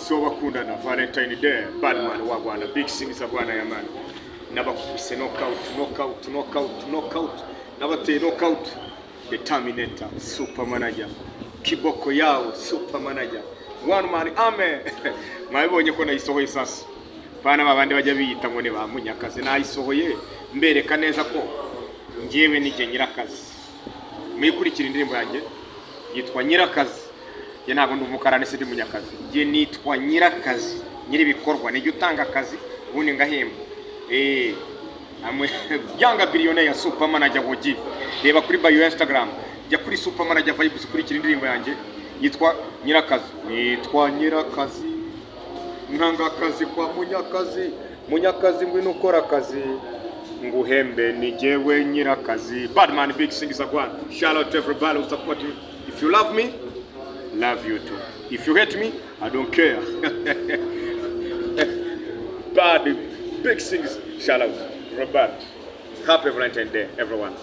umunsi w'abakundana Valentine Day Badman wa Rwanda big singers abana ya man n'abakubise knockout n'abateye knockout the Terminator super manager kiboko yao super manager one man ame mwabonye ko nayisohoye sasa bana babandi bajya biyita ngo ne ba Munyakazi nayisohoye mbereka neza ko ngiyewe nije Nyirakazi mwikurikira indirimbo yanjye yitwa Nyirakazi ye ntabwo ndi umukarane se ndi Munyakazi ye nitwa Nyirakazi nyiri bikorwa nijye utanga akazi ubundi ngahemba amwe byanga billionaire ya super manager wogi reba kuri bio Instagram jya kuri super manager vibes kurikira indirimbo yanjye yitwa Nyirakazi ntanga akazi kwa Munyakazi ngwino ukora akazi nguhembe ni jewe Nyirakazi Badman big singers agwan shout out to everybody who support me. If you love me, love you too. If you hate me, I don't care. Bad big singers shout out Robert. Happy Valentine's Day everyone.